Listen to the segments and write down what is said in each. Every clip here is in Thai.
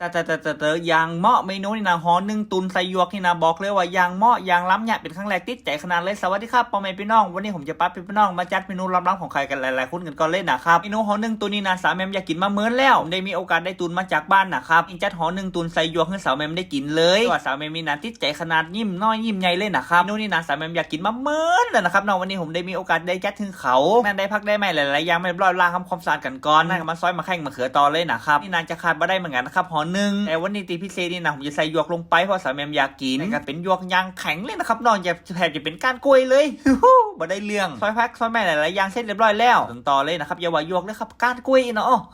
แต่ยางเหมาะเมนูนี่นะหอหนึ่งตุนใส่หยวกนี่นะบอกเลยว่ายางเหมาะยางล้ำเนี่ยเป็นครั้งแรกติดใจขนาดเลยสวัสดีครับพ่อแม่พี่น้องวันนี้ผมจะปั๊บพี่น้องมาจัดเมนูล้ำๆของใครกันหลายๆคนกันก่อนเลยนะครับเมนูหอหนึ่งตุนนี่นะสาวแมมอยากกินมาเมินแล้วได้มีโอกาสได้ตุนมาจากบ้านนะครับจัดหอหนึ่งตุนใส่หยวกให้สาวแมมได้กินเลยว่าสาวแมมมีนะติดใจขนาดยิ้มน้อยยิ้มใหญ่เลยนะครับเมนูนี่นะสาวแมมอยากกินมาเมินเลยนะครับน้องวันนี้ผมได้มีโอกาสได้จัดถึงเขานั่นได้พักได้ไหมหลายๆอย่างไม่รอดล้างทำความสะอาดกันก่อนนั่นก็มาซอยมาแข่งมาเขือต่อเลยนะครับนี่นานจะขาดมาได้เหมือนกันนะครับหอหนึ่งแต่วันนี้ตีพิเศษนี่นะผมจะใส่หยวกลงไปเพราะสาวแมมอยากกินแต่ก็เป็นหยวกยางแข็งเลยนะครับน้องจะแทบจะเป็นก้านกล้วยเลยมาได้เรื่องซอยพักซอยแม่หลายๆอย่างเสร็จเรียบร้อยแล้วถึงต่อเลยนะครับอย่าว่าหยวกเลยครับก้านกล้วยเนาะ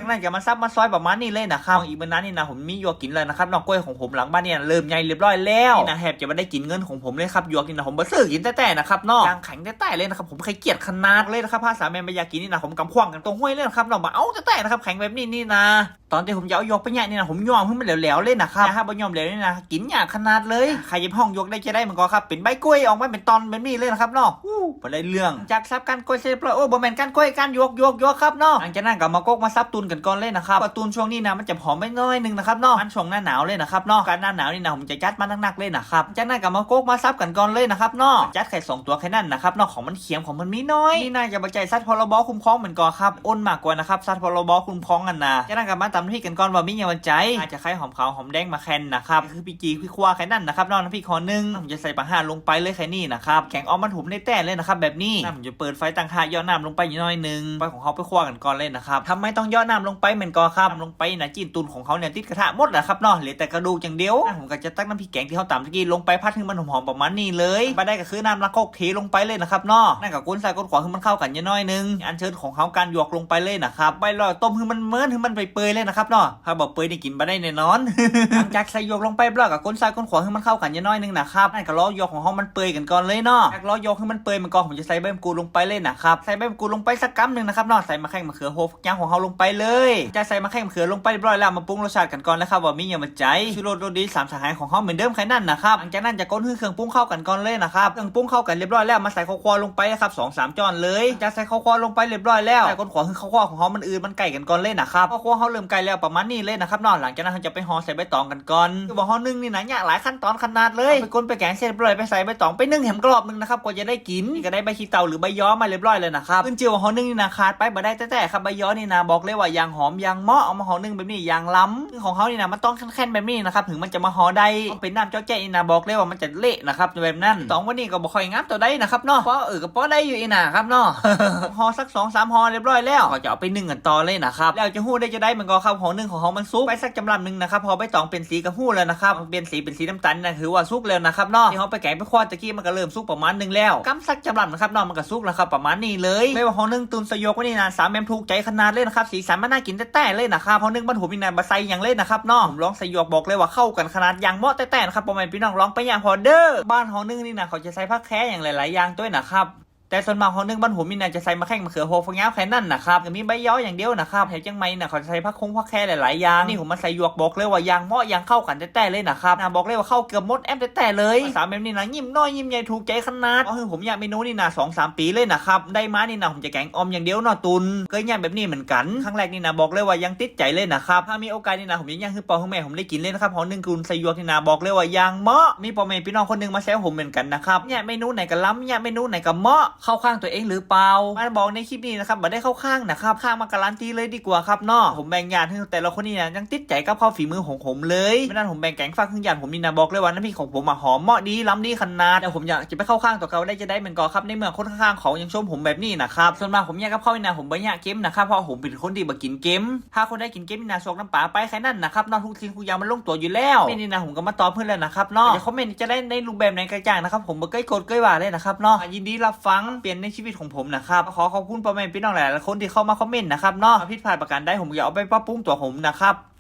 นั่นจะมาซับมาซอยประมาณนี้เลยนะครับอีกวันนั้นนี่นะผมมีหยวกกินเลยนะครับน้องกล้วยของผมหลังบ้านเนี่ยเริ่มใหญ่เรียบร้อยแล้วนี่นะแทบจะมาได้กินเงินของผมเลยครับหยวกนี่นะผมมาซื้อกินแต่นะครับน้องยางแข็งแต่เลยนะครับผมเคยเกลียดขนาดเลยนะครับภาษาแมมไม่อยากกินนี่นะผมกำขว้างกันตรงห้วยเลยนะครับน้องมาเอาแต่นะครับแข็งแบบนี้นี่นะตอนที่ผมจะเอายกไปเนี่ยนี่นะผมยอมเพิ่งมันเหลวๆเลยนะครับบ่ยอมเหลวนี่นะกินยากขนาดเลยใครยิบห้องยกได้จะได้มันก็ครับเป็นใบกล้วยออกมาเป็นตอนแบบนี้เลยนะครับเนาะพอได้เรื่องจากซับกันกล้วยเสร็จแล้วโอ้บ่แม่นกันกล้วยกันยกครับเนาะหลังจากนั้นก็มากกมาซับตุนกันก่อนเลยนะครับตุนช่วงนี้นะมันจะหอมไม่น้อยนึงนะครับเนาะมันช่วงหน้าหนาวเลยนะครับเนาะการหน้าหนาวนี่นะผมจะจัดมาหนักๆเลยนะครับจากนั้นก็มากกมาซับกันก่อนเลยนะครับเนาะจัดไข่2ตัวแค่นั้นนะครับเนาะของมันเขียมของมันมีน้อยนี่น่าจะบรรจัยซัดพรบคุ้มครองเหมือนก่อครับอ้นมากกว่านะครับซัดพรบคุ้มครองกันนะจากนั้นก็มาตำพริกกันก่อนว่ามีอย่างวันใจอาจจะไข่หอมขาวหอมแดงมาแคนนะครับคือปีจีพี่ครัวแค่นั้นนะครับนอกน้ำพริกคอนึงผมจะใส่ปลาห่าลงไปเลยแค่นี้นะครับแข็งออมมันถุมได้แต่เลยนะครับแบบนี้ผมจะเปิดไฟตั้งค่าย่อน้ำลงไปนิดหน่อยนึงไปของเขาไปคั่วกันก่อนเลยนะครับทำไมต้องย่อน้ำลงไปเหมือนก่อครับลงไปนะจีนตุนของเขาเนี่ยติดกระทะหมดนะครับเนาะเหลือแต่กระดูกอย่างเดียวผมก็จะตักน้ำพริกแกงที่เขาตำตะกี้ลงไปพัดให้มันหอมๆประมาณนี้เลยไปได้ก็คือน้ำละโคกเทลงไปเลยนะครับเนาะนั่นกับกุ้นใส่กุ้นขวาให้มันเข้ากันนิดหน่อยนึงอันเชิญของเขาการหยวกลงไปเลยนะครับใบลอยต้มให้มันเมินให้มันเปื่อยเลยนะครับเนาะถ้าบอกเปื่อยได้กินมาได้แน่นอนหลังจากใส่หยวกลงไปบล็อกกับก้นซ้ายก้นขวาให้มันเข้ากันนิดหน่อยนึงนะครับนั่นก็ล้อหยวกของเขามันเปื่อยกันก่อนเลยเนาะจากล้อหยวกให้มันเปื่อยมันก็ผมจะใส่ใบมะกรูดลงไปเลยนะครับใส่ใบมะกรูดลงไปสักกำนึงนะครับเนาะใส่มะแข้งมะเขือโฮฟย่างของเขาลงไปเลยจะใส่มะแข้งมะเขือลงไปเรียบร้อยแล้วมาปรุงรสชาติกันก่อนนะครับว่ามีอย่างมาใจชูรสรสดี3สหายของเขาเหมือนเดิมแค่นั้นนะครับหลังจากนั้นจะก้นเครื่องปรุงเข้ากันก่อนเลยนะครับเครื่องปรุงเข้ากันเรียบร้อยแล้วมาใส่ข้าวคั่วลงไปครับ2-3 ช้อนเลยจะใส่ข้าวคั่วลงไปเรียบร้อยแล้วใส่ก้นขวาคือข้าวคั่วของเขามันอืดมันไก่กันก่อนเลยนะครับข้าวคั่วเขาเริ่มไก่แล้วประมาณนี้เลยนะครับเนาะหลังจากนั้นเขาจะไปห่อใส่ใบตองกันก่อนคือบอกห่อนึ่งนี่นะยากหลายขั้นตอนขนาดเลยไปก้นไปแกงเสร็จเรียบร้อยไปใส่ใบตองไปนึ่งแหมกรอบนึงนะครับกว่าจะได้กินนี่ก็ได้ใบขี้เต่าหรือใบย้อมาเรียบร้อยเลยนะครับขึ้นเจียวห่อนึ่งนี่นะขาดไปบ่ได้แต่ครับใบย้อนี่นะบอกเลยว่ายางหอมยางเหมาะเอามาห่อนึ่งแบบนี้ยางล้ำของเขานี่นะมันต้องแข็งๆแบบนี้นะครับถึงมันจะมาห่อได้เป็นน้ำเจ้าแจ้นี่นะบอกเลยว่ามันจะเละนะครับแบบนั้นตองวันนี้ก็บ่ค่อยงับตัวได้นะครับเนาะเพราะก็พอได้อยู่อีน่ะครับเนาะห่อสัก2-3ห่อเรียบร้อยแล้วก็จะเอาไปนึ่งกันต่อเลยนะครับแล้วจะหู้ได้จะได้มันก็ครับห่อนึ่งของเขามันซุกไปสักจำลำนึงนะครับพอใบตองเป็นสีกระหู้แล้วนะครับเป็นสีน้ำตาลนะถือว่าซุกแล้วนะครับเนาะที่เขาไปแกงไปคั่วตะกี้มันก็เริ่มซุกประมาณนึงแล้วกำสักจำลำนะครับเนาะมันก็ซุกแล้วครับประมาณนี้เลยไม่ว่าห่อนึ่งตุนสยกวันนี้นะ3 แมมถูกใจขนาดเลยนะครับสีสันมันน่ากินแต่เลยนะครับห่อนึ่งบ้านผมมีนายบะไซอย่างเลยนะครับเนาะผมลองสยกบอกเลยว่าเข้ากันขนาดอย่างเหมาะแต่นะครับประมาณพี่น้องลองไปอย่างพอเด้อบ้านห่อนึ่งนี่นะเขาจะใส่ผักแค่อย่างหลายๆอย่างด้วยนะครับแต่ส่วนมากของนึ่งบ้านผมมีน่าจะใส่มะแข้งมะเขือโฮฟงยาวแค่นั้นนะครับจะมีใบย้อยอย่างเดียวนะครับแถมจังไม่น่ะเขาจะใส่ผักคงผักแค่หลายๆอย่างนี่ผมมาใส่หยวกบอกเลยว่ายางเหมาะยางเข้ากันแต่เลยนะครับนะบอกเลยว่าเข้าเกือบหมดแอมแต่เลยสามแบบนี้นะยิ้มน้อยยิ้มใหญ่ถูกใจขนาดเพราะผมอยากเมนูนี่นะ2-3 ปีเลยนะครับได้มานี่นะผมจะแกงอมอย่างเดียวเนาะตุนเคยย่างแบบนี้เหมือนกันครั้งแรกนี่นะบอกเลยว่ายังติดใจเลยนะครับถ้ามีโอกาสนี่นะผมยังย่างคือปอให้แม่ผมได้กินเลยนะครับเพราะนึ่งกุนใส่หยวกนี่นะบอกเลยว่ายางเหมาะมีปอแม่พี่น้องคนนึงมาแซวผมเหมือนกันนะครับเนี่ยเมนูไหนก็ล้ำเนี่ยเมนูไหนก็เหมาะเข้าข้างตัวเองหรือเปล่ามาบอกในคลิปนี้นะครับไม่ได้เข้าข้างนะครับข้างมาการันตีเลยดีกว่าครับเนาะผมแบ่งญาติให้แต่ละคนนี่นะยังติดใจกับข้าวฝีมือของผมเลยไม่นั้นผมแบ่งแกงฝากขึ้นญาติผมนี่นะบอกเลยว่าน้ำพริกของผมหอมเหมาะดีล้ำดีขนาดแต่ผมอยากจะไปเข้าข้างตัวเขาได้จะได้เหมือนกันครับในเมื่อคนข้างๆเขายังชมผมแบบนี้นะครับส่วนมากผมอยากกับข้าวนี่นะผมไม่อยากเกมนะครับเพราะผมเป็นคนที่บ่กินเกมถ้าคนได้กินเกมนี่นะซอกน้ำปลาไปแค่นั้นนะครับนอกทุกสิ่งทุกอย่างมันลงตัวอยู่แล้วนี่นะผมก็มาตอบเพื่อนแล้วนะครับเนาะคอมเมนต์จะได้ในรูปแบบไหนกระจ่างนะครับผมบ่เคยกดเคยว่าเลยนะครับเนาะยินดีรับฟังเปลี่ยนในชีวิตของผมนะครับขอบคุณพ่อแม่พี่น้องหลายๆคนที่เข้ามาคอมเมนต์นะครับเนาะผิดพลาดประการใดผมอยากเอาไปปรับปรุงตัวผมนะครับ